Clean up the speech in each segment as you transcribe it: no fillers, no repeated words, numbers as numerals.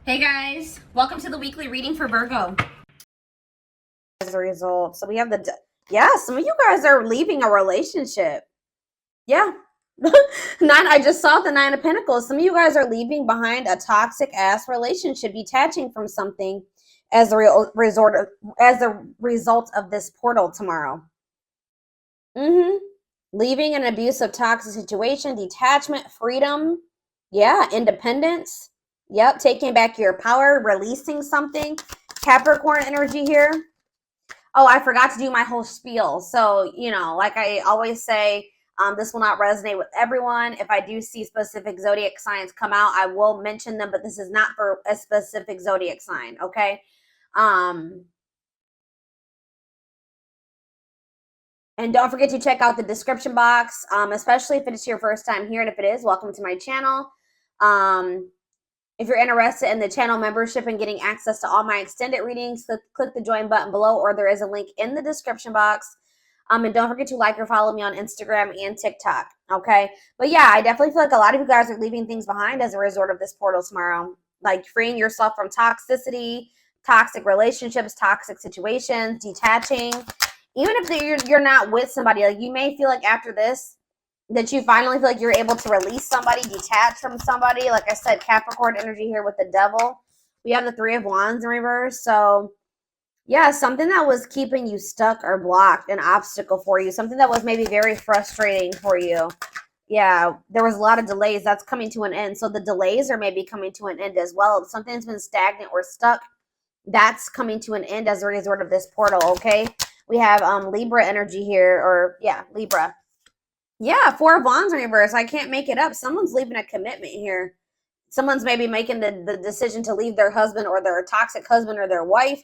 Hey guys, welcome to the weekly reading for Virgo. As a result, so we have some of you guys are leaving a relationship. Yeah. I just saw the 9 of Pentacles. Some of you guys are leaving behind a toxic ass relationship, detaching from something as a result of this portal tomorrow. Leaving an abusive, toxic situation, detachment, freedom, yeah, independence. Yep, taking back your power, releasing something. Capricorn energy here. Oh, I forgot to do my whole spiel. So, like I always say, this will not resonate with everyone. If I do see specific zodiac signs come out, I will mention them, but this is not for a specific zodiac sign, okay? And don't forget to check out the description box, especially if it's your first time here. And if it is, welcome to my channel. If you're interested in the channel membership and getting access to all my extended readings, click the join button below, or there is a link in the description box. And don't forget to like or follow me on Instagram and TikTok, okay? But yeah, I definitely feel like a lot of you guys are leaving things behind as a result of this portal tomorrow. Like freeing yourself from toxicity, toxic relationships, toxic situations, detaching. Even if you're not with somebody, like you may feel like after this, that you finally feel like you're able to release somebody, detach from somebody. Like I said, Capricorn energy here with the devil. We have the 3 of Wands in reverse. So yeah, something that was keeping you stuck or blocked, an obstacle for you, something that was maybe very frustrating for you. Yeah, there was a lot of delays. That's coming to an end. So the delays are maybe coming to an end as well. If something's been stagnant or stuck, that's coming to an end as a result of this portal, okay? We have Libra energy here, or yeah, Libra. Yeah, 4 of Wands in reverse. I can't make it up. Someone's leaving a commitment here. Someone's maybe making the decision to leave their husband or their toxic husband or their wife,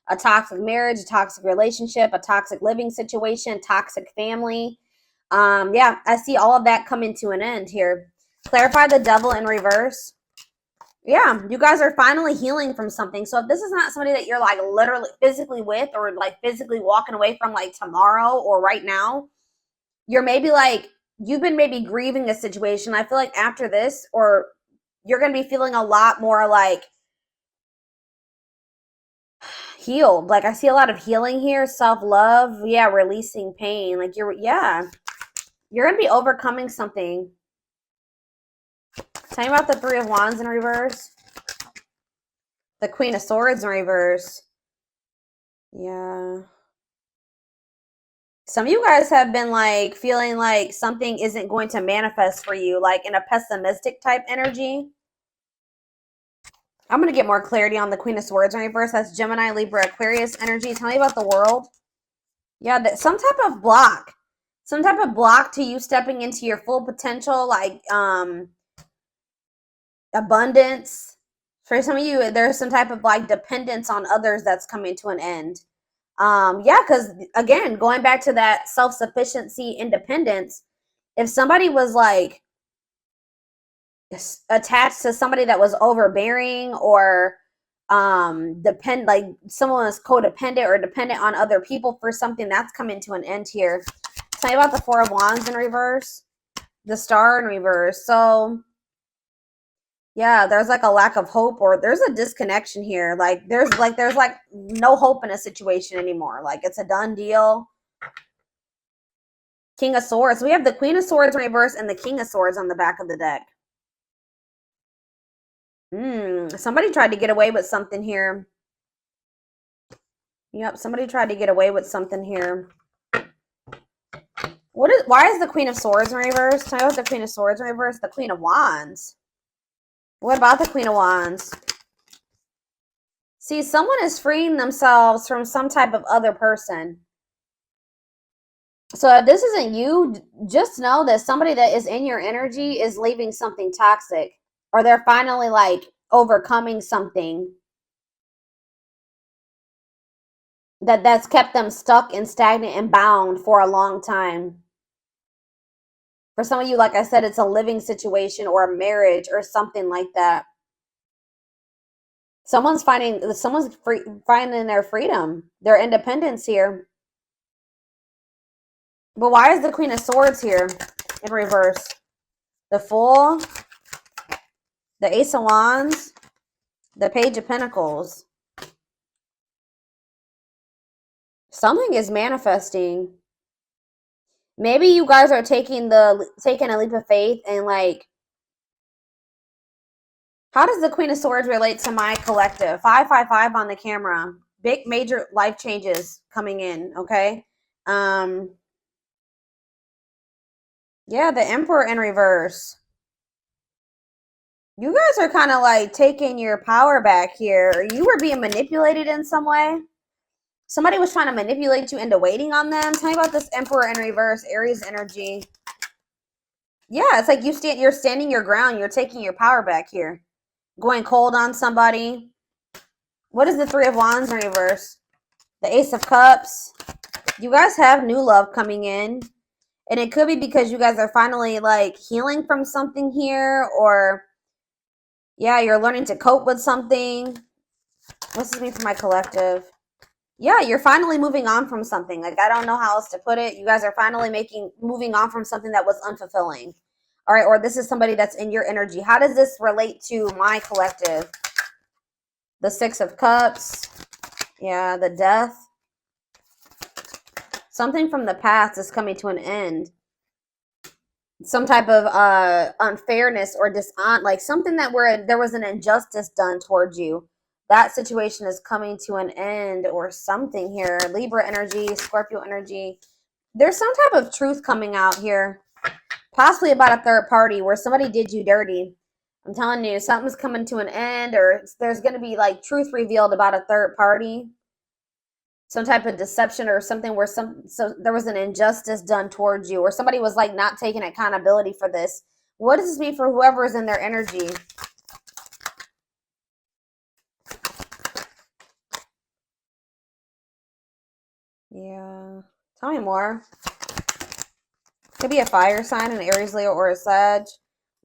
a toxic marriage, a toxic relationship, a toxic living situation, toxic family. Yeah, I see all of that coming to an end here. Clarify the devil in reverse. Yeah, you guys are finally healing from something. So if this is not somebody that you're like literally physically with or like physically walking away from like tomorrow or right now, you're maybe like, you've been maybe grieving a situation. I feel like after this, or you're going to be feeling a lot more like healed. Like I see a lot of healing here, self-love. Yeah, releasing pain. Like you're going to be overcoming something. Tell me about the 3 of Wands in reverse. The Queen of Swords in reverse. Yeah. Some of you guys have been like feeling like something isn't going to manifest for you, like in a pessimistic type energy. I'm going to get more clarity on the Queen of Swords in reverse. That's Gemini, Libra, Aquarius energy. Tell me about the world. Yeah, some type of block. Some type of block to you stepping into your full potential, like abundance. For some of you, there's some type of like dependence on others that's coming to an end. Yeah, because again, going back to that self-sufficiency, independence, if somebody was like attached to somebody that was overbearing or like someone was codependent or dependent on other people for something, that's coming to an end here. Tell me about the 4 of Wands in reverse, the Star in reverse. So yeah, there's like a lack of hope, or there's a disconnection here. Like there's no hope in a situation anymore. Like it's a done deal. King of Swords. We have the Queen of Swords in reverse and the King of Swords on the back of the deck. Somebody tried to get away with something here. Yep, somebody tried to get away with something here. Why is the Queen of Swords in reverse? Tell me about the Queen of Swords in reverse. The Queen of Wands. What about the Queen of Wands? See, someone is freeing themselves from some type of other person. So if this isn't you, just know that somebody that is in your energy is leaving something toxic, or they're finally like overcoming something that's kept them stuck and stagnant and bound for a long time. For some of you, like I said, it's a living situation or a marriage or something like that. Someone's finding their freedom, their independence here. But why is the Queen of Swords here in reverse? The Fool, the Ace of Wands, The Page of Pentacles. Something is manifesting. Maybe you guys are taking a leap of faith and like, how does the Queen of Swords relate to my collective? 555 on the camera. Big major life changes coming in, okay? Yeah, the Emperor in reverse. You guys are kind of like taking your power back here. You were being manipulated in some way. Somebody was trying to manipulate you into waiting on them. Tell me about this Emperor in reverse, Aries energy. Yeah, it's like you're standing your ground. You're taking your power back here. Going cold on somebody. What is the Three of Wands in reverse? The Ace of Cups. You guys have new love coming in. And it could be because you guys are finally like healing from something here, or yeah, you're learning to cope with something. What's this mean for my collective? Yeah, you're finally moving on from something. Like, I don't know how else to put it. You guys are finally moving on from something that was unfulfilling. All right, or this is somebody that's in your energy. How does this relate to my collective? The Six of Cups. Yeah, the Death. Something from the past is coming to an end. Some type of unfairness or like something that there was an injustice done towards you. That situation is coming to an end or something here. Libra energy, Scorpio energy. There's some type of truth coming out here. Possibly about a third party where somebody did you dirty. I'm telling you, something's coming to an end, or there's going to be like truth revealed about a third party. Some type of deception or something where so there was an injustice done towards you, or somebody was like not taking accountability for this. What does this mean for whoever is in their energy? Yeah. Tell me more. Could be a fire sign, an Aries, Leo, or a Sag.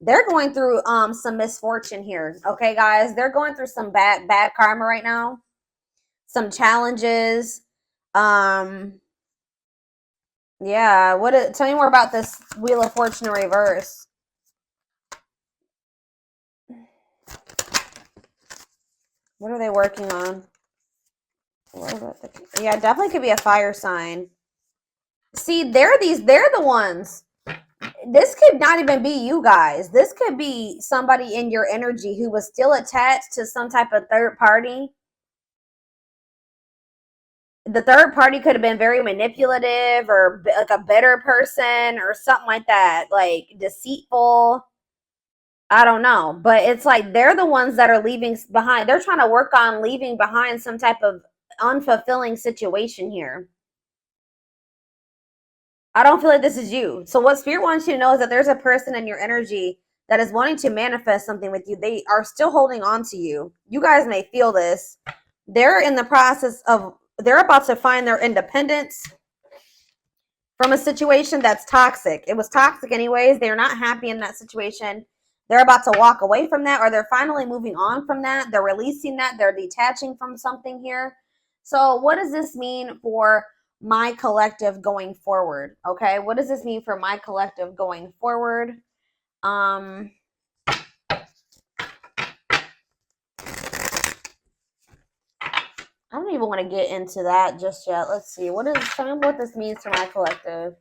They're going through some misfortune here. Okay, guys? They're going through some bad karma right now. Some challenges. Yeah, tell me more about this Wheel of Fortune in reverse. What are they working on? Yeah, definitely could be a fire sign. See, they're the ones. This could not even be you guys. This could be somebody in your energy who was still attached to some type of third party. The third party could have been very manipulative or like a bitter person or something like that, like deceitful. I don't know, but it's like they're the ones that are leaving behind. They're trying to work on leaving behind some type of unfulfilling situation here. I don't feel like this is you. So what Spirit wants you to know is that there's a person in your energy that is wanting to manifest something with you. They are still holding on to you. You guys may feel this. They're in the process of, they're about to find their independence from a situation that's toxic. It was toxic anyways. They're not happy in that situation. They're about to walk away from that, or they're finally moving on from that. They're releasing that. They're detaching from something here. So what does this mean for my collective going forward? Okay, what does this mean for my collective going forward? I don't even want to get into that just yet. Let's see. Tell me what this means for my collective.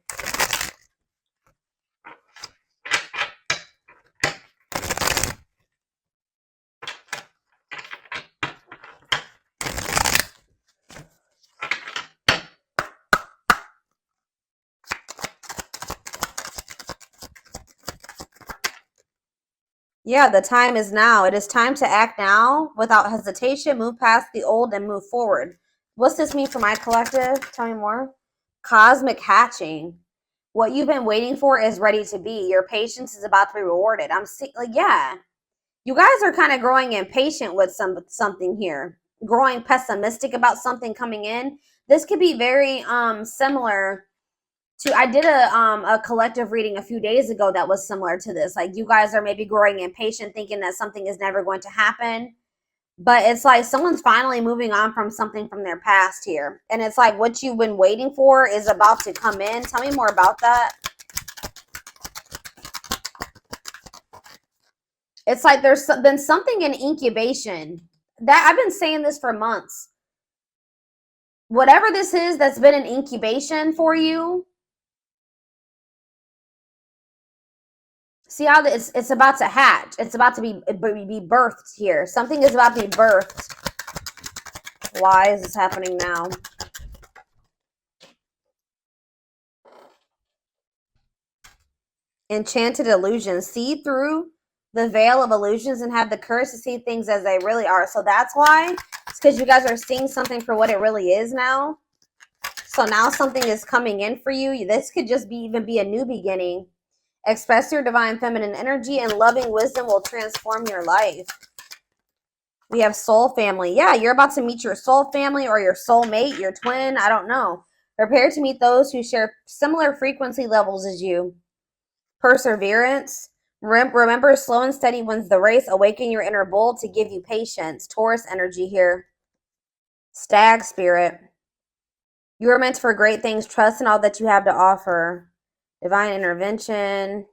Yeah, the time is now. It is time to act now without hesitation. Move past the old and move forward. What's this mean for my collective? Tell me more. Cosmic hatching. What you've been waiting for is ready to be. Your patience is about to be rewarded. I'm seeing, like, yeah. You guys are kind of growing impatient with something here. Growing pessimistic about something coming in. This could be very similar to, I did a collective reading a few days ago that was similar to this. Like, you guys are maybe growing impatient, thinking that something is never going to happen. But it's like someone's finally moving on from something from their past here. And it's like what you've been waiting for is about to come in. Tell me more about that. It's like there's been something in incubation. that I've been saying this for months. Whatever this is that's been an incubation for you, see how it's about to hatch. It's about to be birthed here. Something is about to be birthed. Why is this happening now? Enchanted illusions. See through the veil of illusions and have the courage to see things as they really are. So that's why. It's because you guys are seeing something for what it really is now. So now something is coming in for you. This could just even be a new beginning. Express your divine feminine energy and loving wisdom will transform your life. We have soul family. Yeah, you're about to meet your soul family or your soulmate, your twin. I don't know. Prepare to meet those who share similar frequency levels as you. Perseverance. Remember, slow and steady wins the race. Awaken your inner bull to give you patience. Taurus energy here. Stag spirit. You are meant for great things. Trust in all that you have to offer. Divine intervention.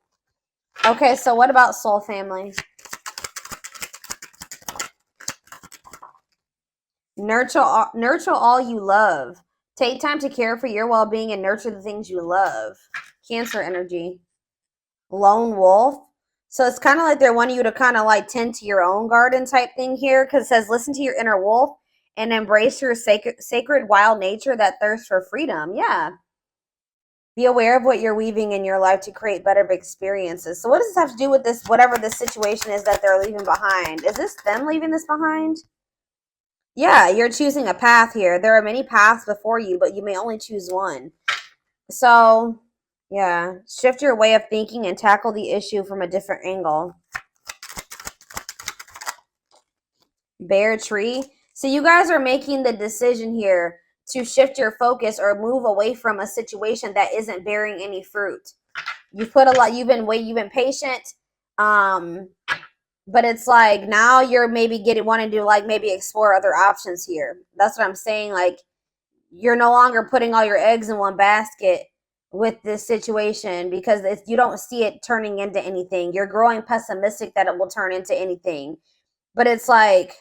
Okay, so what about soul family? Nurture all you love. Take time to care for your well-being and nurture the things you love. Cancer energy. Lone wolf. So it's kind of like they're wanting you to kind of like tend to your own garden type thing here, because it says listen to your inner wolf and embrace your sacred wild nature that thirsts for freedom. Yeah. Be aware of what you're weaving in your life to create better experiences. So what does this have to do with this, whatever this situation is that they're leaving behind? Is this them leaving this behind? Yeah, you're choosing a path here. There are many paths before you, but you may only choose one. So, yeah, shift your way of thinking and tackle the issue from a different angle. Bear tree. So you guys are making the decision here to shift your focus or move away from a situation that isn't bearing any fruit. You've put a lot, you've been patient. But it's like now you're maybe wanting to like maybe explore other options here. That's what I'm saying. Like you're no longer putting all your eggs in one basket with this situation because you don't see it turning into anything. You're growing pessimistic that it will turn into anything. But it's like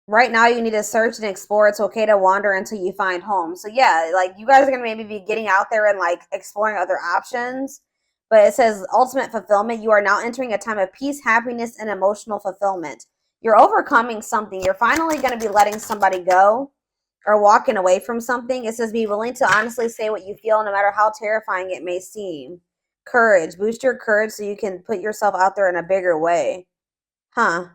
right now you need to search and explore. It's okay to wander until you find home. So yeah, like you guys are going to maybe be getting out there and like exploring other options. But it says ultimate fulfillment. You are now entering a time of peace, happiness, and emotional fulfillment. You're overcoming something. You're finally going to be letting somebody go or walking away from something. It says be willing to honestly say what you feel no matter how terrifying it may seem. Courage. Boost your courage so you can put yourself out there in a bigger way. Huh.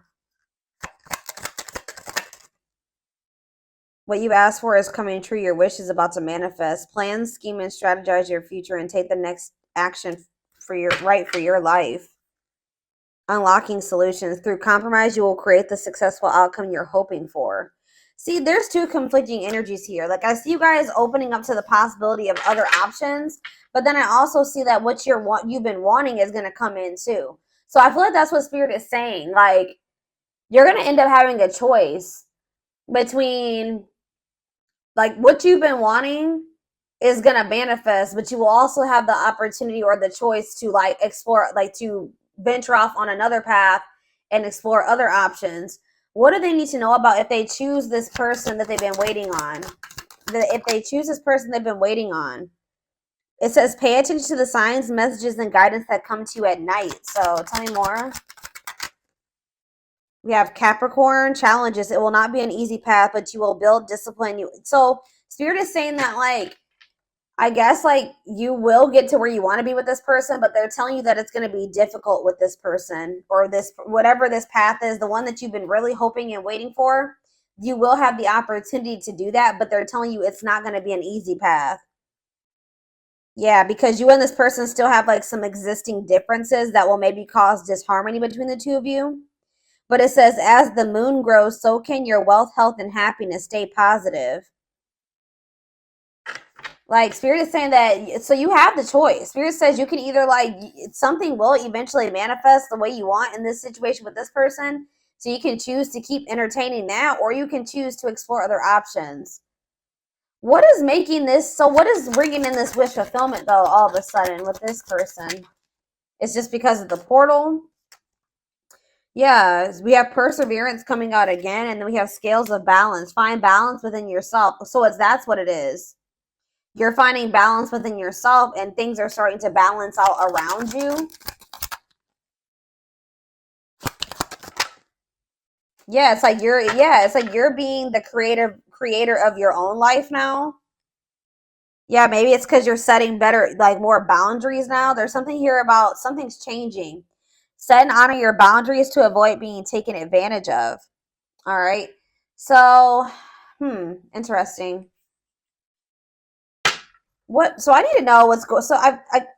What you asked for is coming true. Your wish is about to manifest. Plan, scheme, and strategize your future and take the next action for your life. Unlocking solutions. Through compromise, you will create the successful outcome you're hoping for. See, there's two conflicting energies here. Like I see you guys opening up to the possibility of other options, but then I also see that what you've been wanting is going to come in too. So I feel like that's what Spirit is saying. Like you're going to end up having a choice between like what you've been wanting is going to manifest, but you will also have the opportunity or the choice to like explore, like to venture off on another path and explore other options. What do they need to know about if they choose this person that they've been waiting on? If they choose this person they've been waiting on. It says pay attention to the signs, messages, and guidance that come to you at night. So tell me more. We have Capricorn challenges. It will not be an easy path, but you will build discipline. So Spirit is saying that like, I guess like you will get to where you want to be with this person, but they're telling you that it's going to be difficult with this person or this, whatever this path is, the one that you've been really hoping and waiting for. You will have the opportunity to do that, but they're telling you it's not going to be an easy path. Yeah, because you and this person still have like some existing differences that will maybe cause disharmony between the two of you. But it says, as the moon grows, so can your wealth, health, and happiness. Stay positive. Like, Spirit is saying that, so you have the choice. Spirit says you can either, like, something will eventually manifest the way you want in this situation with this person. So you can choose to keep entertaining that, or you can choose to explore other options. What is making this, so what is bringing in this wish fulfillment, though, all of a sudden with this person? It's just because of the portal. Yeah, we have perseverance coming out again, and then we have scales of balance. Find balance within yourself. So that's what it is. You're finding balance within yourself, and things are starting to balance out around you. Yeah, it's like you're being the creator of your own life now. Yeah, maybe it's because you're setting better, like more boundaries now. There's something here about something's changing. Set and honor your boundaries to avoid being taken advantage of. All right. So, interesting. What? So I need to know what's going. So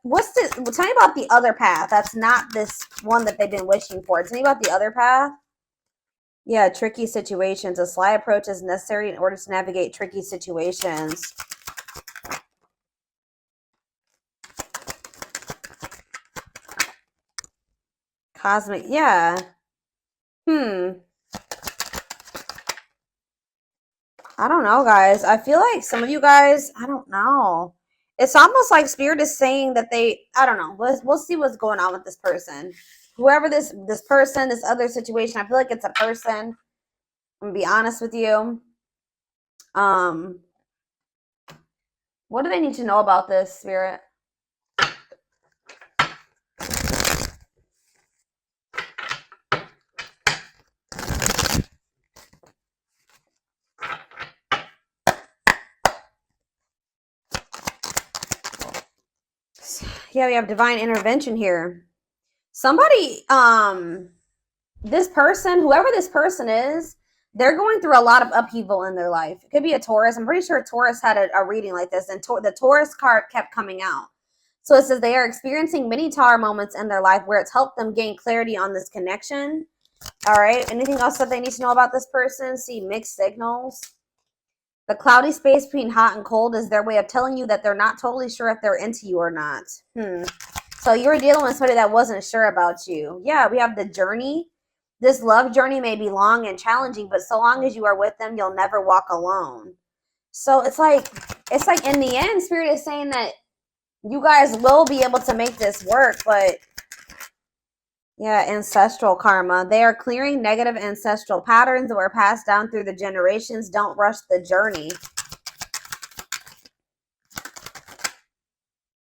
what's the? Tell me about the other path. That's not this one that they've been wishing for. Tell me about the other path. Yeah, tricky situations. A sly approach is necessary in order to navigate tricky situations. Cosmic. Yeah. Hmm. I don't know, guys. I feel like some of you guys, I don't know. It's almost like Spirit is saying that I don't know. We'll see what's going on with this person. Whoever this person, this other situation, I feel like it's a person. I'm gonna be honest with you. Um, what do they need to know about this, Spirit? Yeah, we have divine intervention here. Somebody, this person, whoever this person is, they're going through a lot of upheaval in their life. It could be a Taurus. I'm pretty sure Taurus had a reading like this, and the Taurus card kept coming out. So it says they are experiencing many Taur moments in their life where it's helped them gain clarity on this connection. All right. Anything else that they need to know about this person? See mixed signals. The cloudy space between hot and cold is their way of telling you that they're not totally sure if they're into you or not. So you were dealing with somebody that wasn't sure about you. Yeah, we have the journey. This love journey may be long and challenging, but so long as you are with them, you'll never walk alone. So it's like in the end, Spirit is saying that you guys will be able to make this work, but yeah, ancestral karma. They are clearing negative ancestral patterns that were passed down through the generations. Don't rush the journey.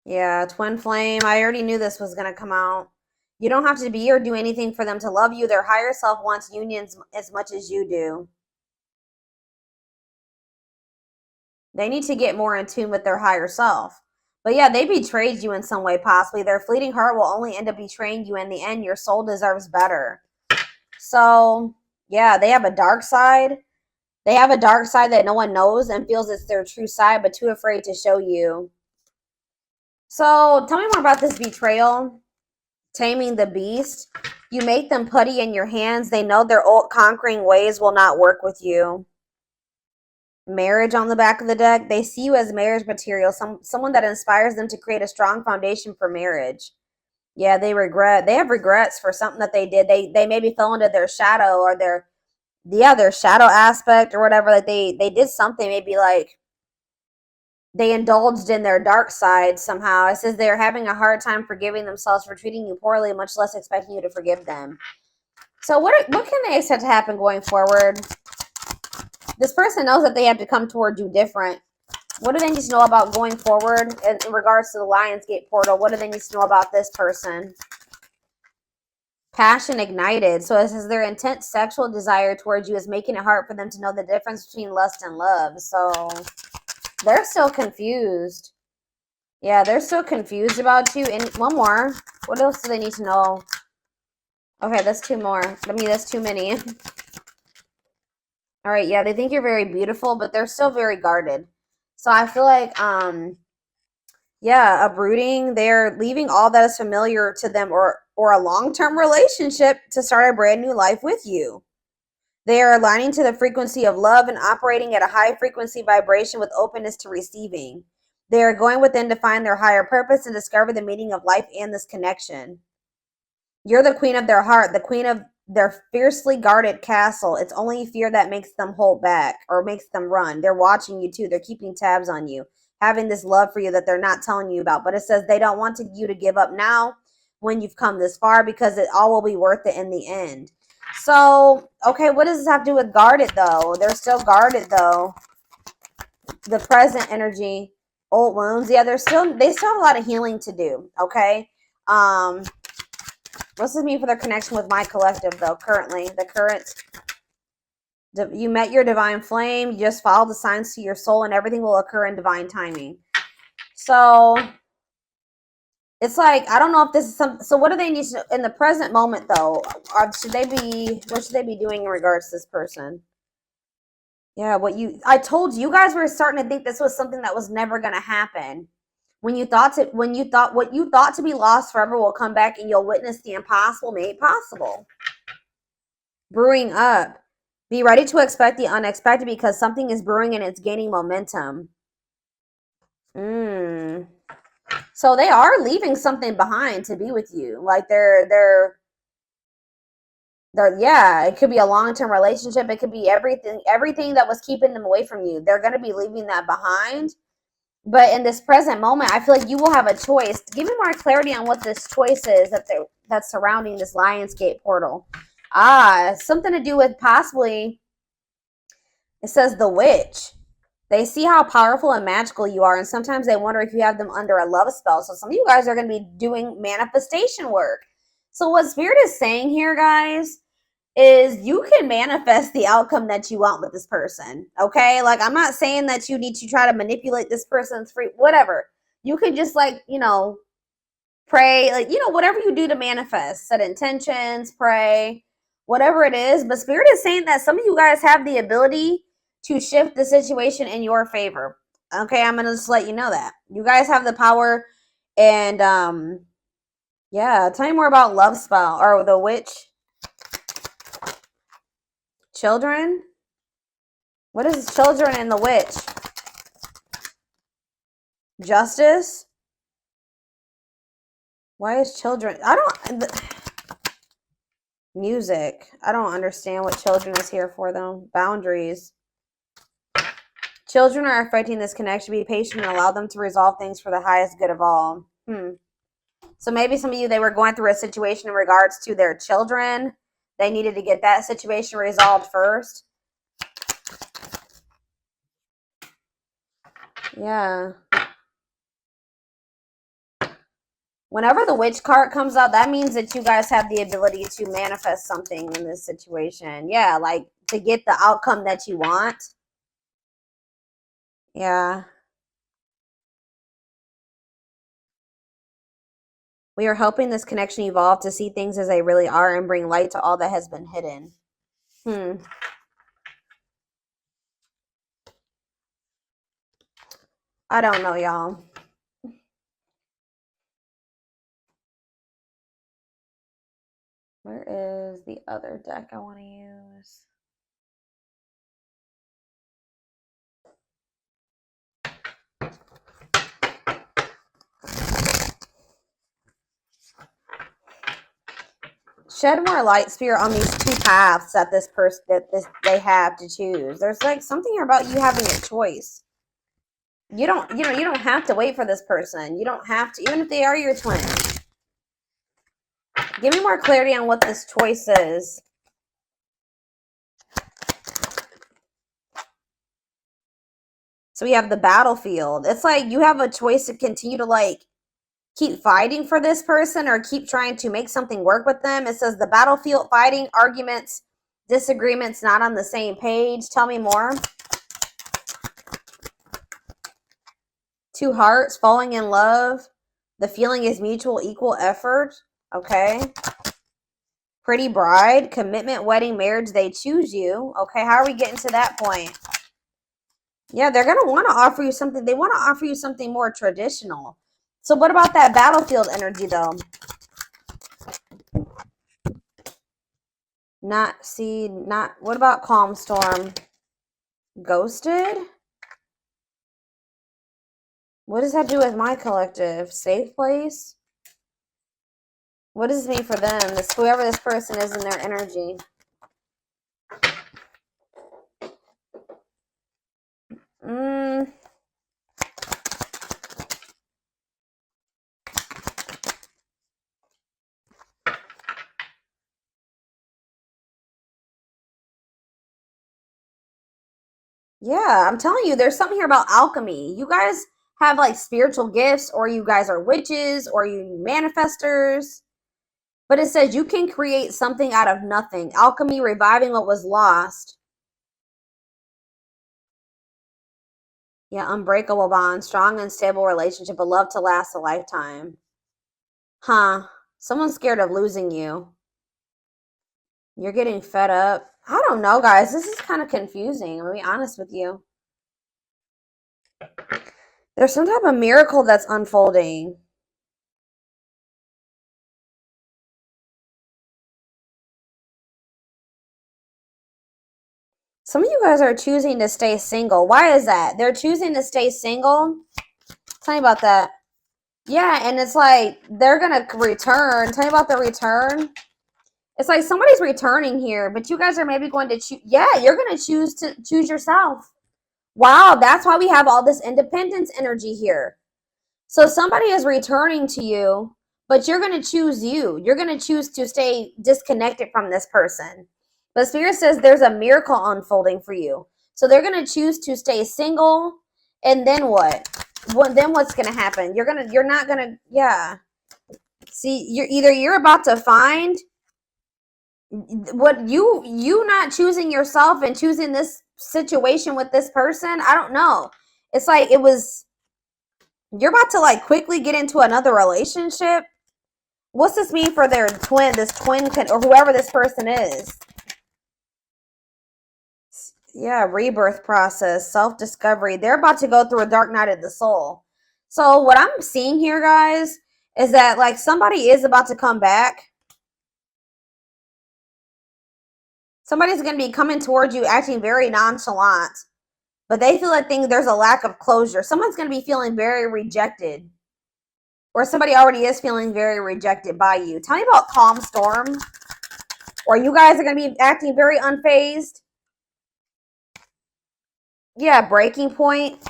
Yeah, twin flame. I already knew this was going to come out. You don't have to be or do anything for them to love you. Their higher self wants unions as much as you do. They need to get more in tune with their higher self. But yeah, they betrayed you in some way, possibly. Their fleeting heart will only end up betraying you in the end. Your soul deserves better. So, yeah, they have a dark side. They have a dark side that no one knows and feels it's their true side, but too afraid to show you. So, tell me more about this betrayal. Taming the beast. You make them putty in your hands. They know their old conquering ways will not work with you. Marriage on the back of the deck. They see you as marriage material. Someone that inspires them to create a strong foundation for marriage. Yeah, they have regrets for something that they did. They maybe fell into their shadow or their shadow aspect or whatever. Like they did something, maybe like they indulged in their dark side somehow. It says they're having a hard time forgiving themselves for treating you poorly, much less expecting you to forgive them. So what can they expect to happen going forward? This person knows that they have to come toward you different. What do they need to know about going forward in regards to the Lionsgate portal? What do they need to know about this person? Passion ignited. So it says their intense sexual desire towards you is making it hard for them to know the difference between lust and love. So they're still confused. Yeah, they're still confused about you. And one more. What else do they need to know? Okay, that's two more. I mean, that's too many. All right, yeah, they think you're very beautiful, but they're still very guarded. So I feel like, yeah, uprooting. They're leaving all that is familiar to them or a long-term relationship to start a brand new life with you. They are aligning to the frequency of love and operating at a high frequency vibration with openness to receiving. They are going within to find their higher purpose and discover the meaning of life and this connection. You're the queen of their heart, the queen of their fiercely guarded castle. It's only fear that makes them hold back or makes them run. They're watching you too. They're keeping tabs on you, having this love for you that they're not telling you about. But it says they don't want you to give up now. when you've come this far, because it all will be worth it in the end. So, okay, what does this have to do with guarded, though? They're still guarded, though. The present energy, old wounds. Yeah, they still have a lot of healing to do, okay? What's this mean for their connection with my collective, though, currently? The current, you met your divine flame, you just followed the signs to your soul, and everything will occur in divine timing. So it's like, I don't know if this is some, so what do they need to, in the present moment, though? What should they be doing in regards to this person? Yeah, I told you guys were starting to think this was something that was never going to happen. When you thought what you thought to be lost forever will come back, and you'll witness the impossible made possible. Brewing up. Be ready to expect the unexpected, because something is brewing and it's gaining momentum. So they are leaving something behind to be with you. Like they're yeah, it could be a long-term relationship. It could be everything that was keeping them away from you. They're going to be leaving that behind. But in this present moment, I feel like you will have a choice. Give me more clarity on what this choice is that's surrounding this Lionsgate portal. Something to do with possibly, it says the witch. They see how powerful and magical you are, and sometimes they wonder if you have them under a love spell. So some of you guys are going to be doing manifestation work. So what Spirit is saying here, guys, is you can manifest the outcome that you want with this person, okay? Like, I'm not saying that you need to try to manipulate this person's free, whatever. You can just, like, you know, pray, like, you know, whatever you do to manifest, set intentions, pray, whatever it is. But Spirit is saying that some of you guys have the ability to shift the situation in your favor, okay? I'm going to just let you know that. You guys have the power, and, yeah, tell me more about love spell, or the witch. Children? What is children and the witch? Justice? Why is children? Music. I don't understand what children is here for, though. Boundaries. Children are affecting this connection. Be patient and allow them to resolve things for the highest good of all. So maybe some of you, they were going through a situation in regards to their children. They needed to get that situation resolved first. Yeah. Whenever the witch card comes out, that means that you guys have the ability to manifest something in this situation. Yeah, like to get the outcome that you want. Yeah. We are helping this connection evolve to see things as they really are and bring light to all that has been hidden. I don't know, y'all. Where is the other deck I want to use? Shed more light, Spirit, on these two paths that they have to choose. There's like something here about you having a choice. You don't have to wait for this person. You don't have to, even if they are your twin. Give me more clarity on what this choice is. So we have the battlefield. It's like you have a choice to continue to like keep fighting for this person or keep trying to make something work with them. It says the battlefield, fighting, arguments, disagreements, not on the same page. Tell me more. Two hearts, falling in love. The feeling is mutual, equal effort. Okay. Pretty bride, commitment, wedding, marriage, they choose you. Okay, how are we getting to that point? Yeah, they're going to want to offer you something. They want to offer you something more traditional. So what about that battlefield energy, though? What about calm storm? Ghosted? What does that do with my collective? Safe place? What does this mean for them? Whoever this person is in their energy. Yeah, I'm telling you, there's something here about alchemy. You guys have like spiritual gifts, or you guys are witches, or you manifestors. But it says you can create something out of nothing. Alchemy, reviving what was lost. Yeah, unbreakable bond, strong and stable relationship, a love to last a lifetime. Huh. Someone's scared of losing you. You're getting fed up. I don't know, guys. This is kind of confusing. I'm gonna be honest with you. There's some type of miracle that's unfolding. Some of you guys are choosing to stay single. Why is that? They're choosing to stay single. Tell me about that. Yeah, and it's like they're gonna return. Tell me about the return. It's like somebody's returning here, but you guys are maybe going to choose. Yeah, you're gonna choose yourself. Wow, that's why we have all this independence energy here. So somebody is returning to you, but you're going to choose you. You're going to choose to stay disconnected from this person. But Spirit says there's a miracle unfolding for you. So they're going to choose to stay single. And then what? Then what's going to happen? You're not going to, yeah. See, you're about to find what you not choosing yourself and choosing this situation with this person. I don't know. It's like you're about to like quickly get into another relationship. What's this mean for this twin or whoever this person is? Yeah, rebirth process, self-discovery. They're about to go through a dark night of the soul. So what I'm seeing here, guys, is that like somebody is about to come back. Somebody's going to be coming towards you acting very nonchalant, but they feel like there's a lack of closure. Someone's going to be feeling very rejected, or somebody already is feeling very rejected by you. Tell me about calm storm, or you guys are going to be acting very unfazed. Yeah, breaking point.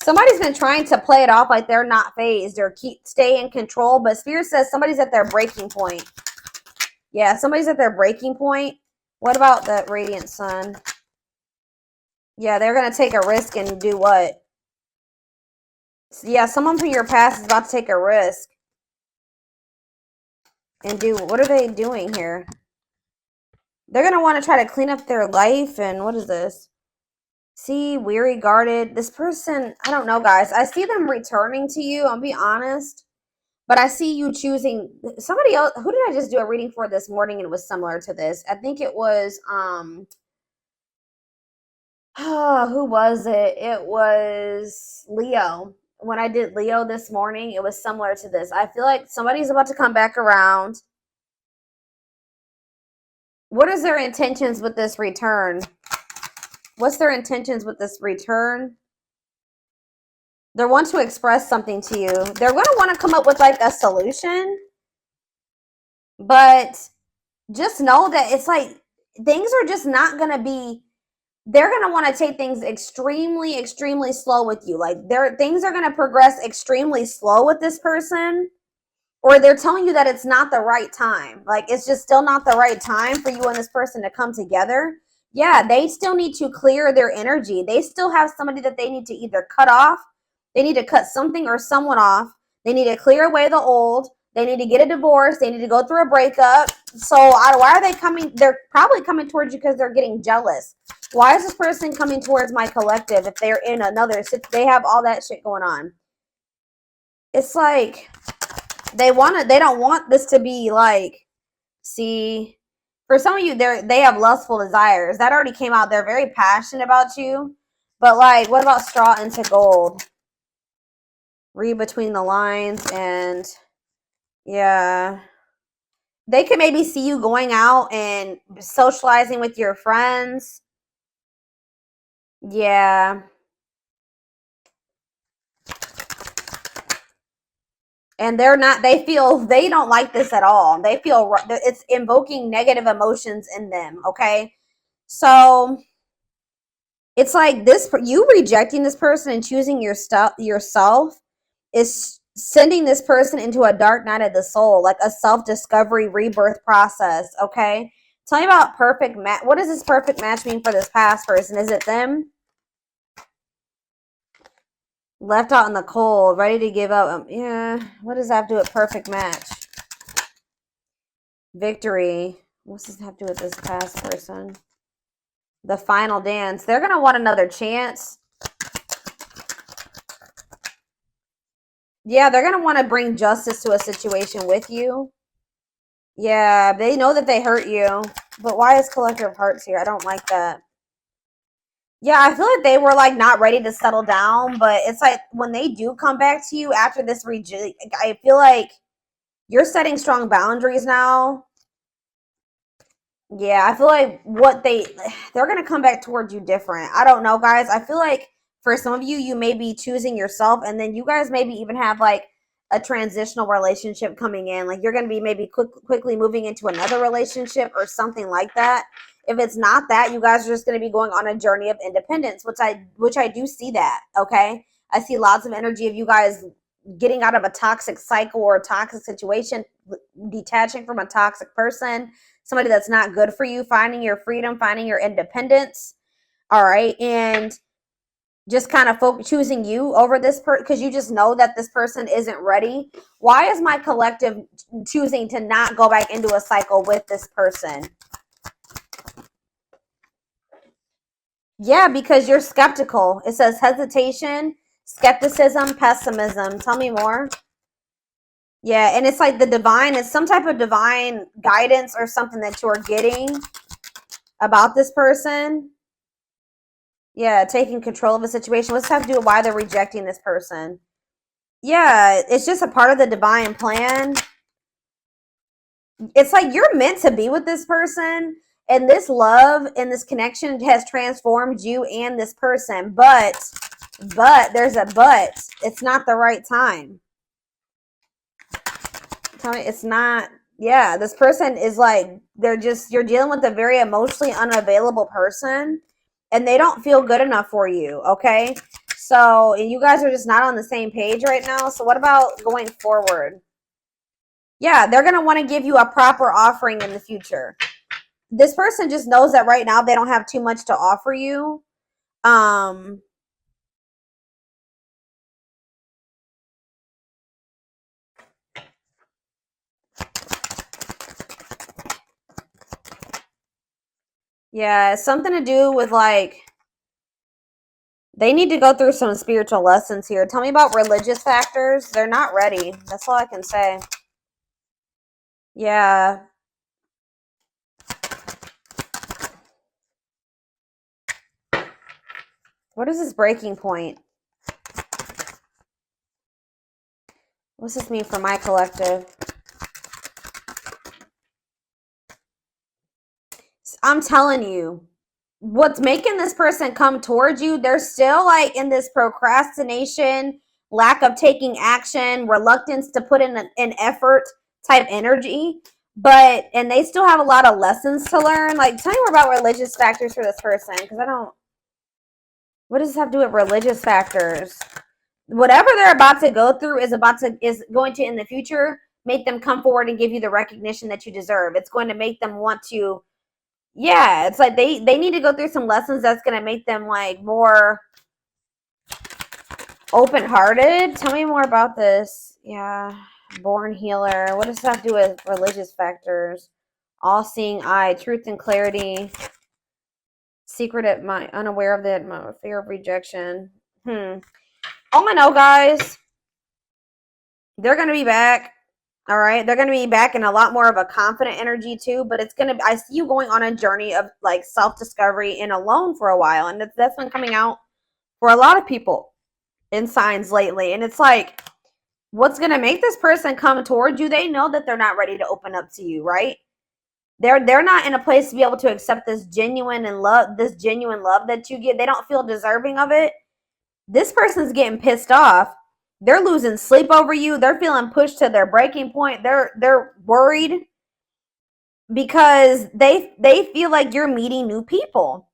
Somebody's been trying to play it off like they're not phased or stay in control, but Spirit says somebody's at their breaking point. Yeah, somebody's at their breaking point. What about the radiant sun? Yeah, they're going to take a risk and do what? Yeah, someone from your past is about to take a risk. And what are they doing here? They're going to want to try to clean up their life. And what is this? See, weary, guarded. This person, I don't know, guys. I see them returning to you. I'll be honest. But I see you choosing somebody else. Who did I just do a reading for this morning? And it was similar to this. I think it was, who was it? It was Leo. When I did Leo this morning, it was similar to this. I feel like somebody's about to come back around. What is their intentions with this return? What's their intentions with this return? They want to express something to you. They're going to want to come up with like a solution. But just know that it's like things are just not going to be, they're going to want to take things extremely, extremely slow with you. Like things are going to progress extremely slow with this person. Or they're telling you that it's not the right time. Like it's just still not the right time for you and this person to come together. Yeah, they still need to clear their energy. They still have somebody that they need to either cut off. They need to cut something or someone off. They need to clear away the old. They need to get a divorce. They need to go through a breakup. So why are they coming? They're probably coming towards you because they're getting jealous. Why is this person coming towards my collective if they're in another? They have all that shit going on. It's like they don't want this to be like, see, for some of you, they have lustful desires. That already came out. They're very passionate about you. But like, what about straw into gold? Read between the lines and yeah. They could maybe see you going out and socializing with your friends. Yeah. And they don't like this at all. They feel it's invoking negative emotions in them. Okay. So it's like you rejecting this person and choosing yourself is sending this person into a dark night of the soul, like a self-discovery rebirth process. Okay. Tell me about perfect match. What does this perfect match mean for this past person? Is it them? Left out in the cold, ready to give up. Yeah, what does that have to do with perfect match? Victory. What's this have to do with this past person? The final dance. They're going to want another chance. Yeah, they're going to want to bring justice to a situation with you. Yeah, they know that they hurt you. But why is Collector of Hearts here? I don't like that. Yeah, I feel like they were like not ready to settle down, but it's like when they do come back to you after this I feel like you're setting strong boundaries now. Yeah, I feel like they're going to come back towards you different. I don't know, guys. I feel like for some of you, you may be choosing yourself, and then you guys maybe even have like a transitional relationship coming in. Like you're going to be maybe quickly moving into another relationship or something like that. If it's not that, you guys are just going to be going on a journey of independence, which I do see that, okay? I see lots of energy of you guys getting out of a toxic cycle or a toxic situation, detaching from a toxic person, somebody that's not good for you, finding your freedom, finding your independence. All right. And just kind of choosing you over this person because you just know that this person isn't ready. Why is my collective choosing to not go back into a cycle with this person? Yeah, because you're skeptical. It says hesitation, skepticism, pessimism. Tell me more. Yeah, and it's like the divine, it's some type of divine guidance or something that you're getting about this person. Yeah, taking control of a situation. What's have to do with why they're rejecting this person? Yeah, it's just a part of the divine plan. It's like you're meant to be with this person, and this love and this connection has transformed you and this person. But there's a but. It's not the right time. Tell me, it's not. Yeah, this person is like you're dealing with a very emotionally unavailable person, and they don't feel good enough for you. Okay, so you guys are just not on the same page right now. So what about going forward? Yeah, they're gonna want to give you a proper offering in the future. This person just knows that right now they don't have too much to offer you. Um, yeah, it's something to do with like they need to go through some spiritual lessons here. Tell me about religious factors. They're not ready. That's all I can say. Yeah. What is this breaking point? What's this mean for my collective? I'm telling you, what's making this person come towards you, they're still like in this procrastination, lack of taking action, reluctance to put in an effort type energy. And they still have a lot of lessons to learn. Like, tell me more about religious factors for this person, because I don't. What does this have to do with religious factors? Whatever they're about to go through is going to in the future make them come forward and give you the recognition that you deserve. It's going to make them want to. Yeah, it's like they need to go through some lessons that's going to make them like more open-hearted. Tell me more about this. Yeah, born healer. What does that have to do with religious factors? All-seeing eye, truth and clarity. Secret at my unaware of that, my fear of rejection. All I know, guys, they're going to be back. All right, they're going to be back in a lot more of a confident energy too, but I see you going on a journey of like self-discovery and alone for a while, and that's been coming out for a lot of people in signs lately. And it's like, what's going to make this person come towards you? They know that they're not ready to open up to you, right? They're not in a place to be able to accept this genuine love that you get. They don't feel deserving of it. This person's getting pissed off. They're losing sleep over you. They're feeling pushed to their breaking point. They're worried because they feel like you're meeting new people.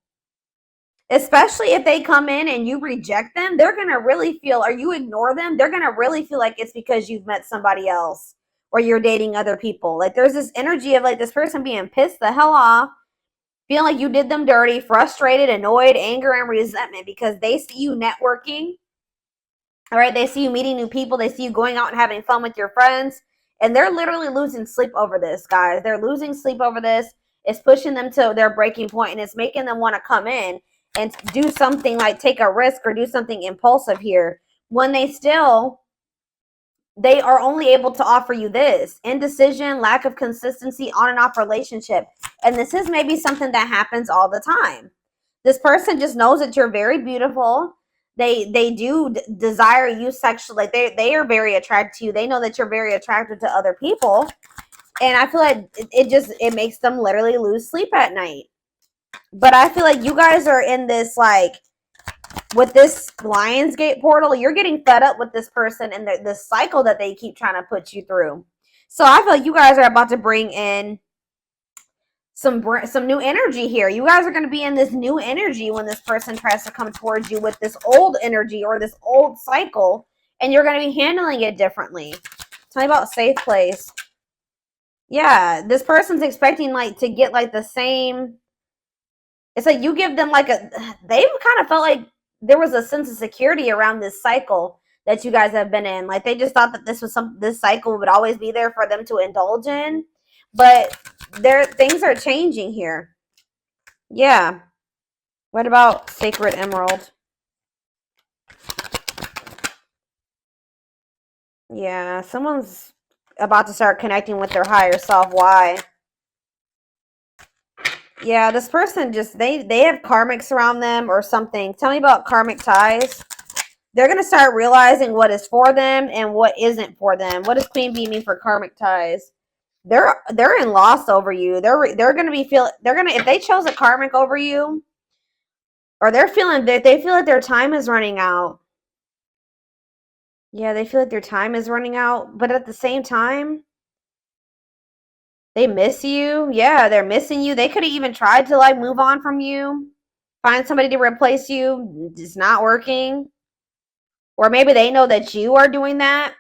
Especially if they come in and you reject them, they're going to really feel, or you ignore them, they're going to really feel like it's because you've met somebody else or you're dating other people. Like there's this energy of like this person being pissed the hell off, feeling like you did them dirty, frustrated, annoyed, anger, and resentment because they see you networking All right, they see you meeting new people. They see you going out and having fun with your friends. And they're literally losing sleep over this, guys. They're losing sleep over this. It's pushing them to their breaking point, and it's making them want to come in and do something like take a risk or do something impulsive here when they are only able to offer you this indecision, lack of consistency, on and off relationship. And this is maybe something that happens all the time. This person just knows that you're very beautiful. They do desire you sexually. Like they are very attracted to you. They know that you're very attracted to other people. And I feel like it makes them literally lose sleep at night. But I feel like you guys are in this, like, with this Lionsgate portal, you're getting fed up with this person and the cycle that they keep trying to put you through. So I feel like you guys are about to bring in some new energy here. You guys are going to be in this new energy when this person tries to come towards you with this old energy or this old cycle, and you're going to be handling it differently. Tell me about safe place. Yeah, this person's expecting like to get like the same. It's like you give them like they've kind of felt like there was a sense of security around this cycle that you guys have been in. Like they just thought that this cycle would always be there for them to indulge in. But things are changing here. Yeah. What about Sacred Emerald? Yeah, someone's about to start connecting with their higher self. Why? Yeah, this person just, they have karmics around them or something. Tell me about karmic ties. They're going to start realizing what is for them and what isn't for them. What does Queen Bee mean for karmic ties? They're in loss over you. They're going to be if they chose a karmic over you, or they feel like their time is running out. Yeah, they feel like their time is running out, but at the same time, they miss you. Yeah, they're missing you. They could have even tried to like move on from you, find somebody to replace you. It's not working. Or maybe they know that you are doing that.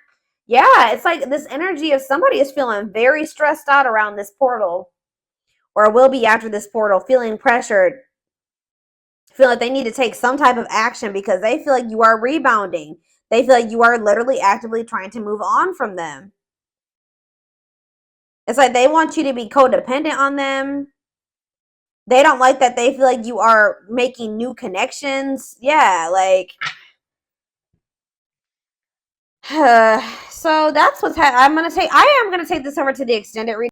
Yeah, it's like this energy of somebody is feeling very stressed out around this portal, or will be after this portal, feeling pressured, feel like they need to take some type of action because they feel like you are rebounding. They feel like you are literally actively trying to move on from them. It's like they want you to be codependent on them. They don't like that they feel like you are making new connections. Yeah, like so that's what's I am gonna take this over to the extended reading.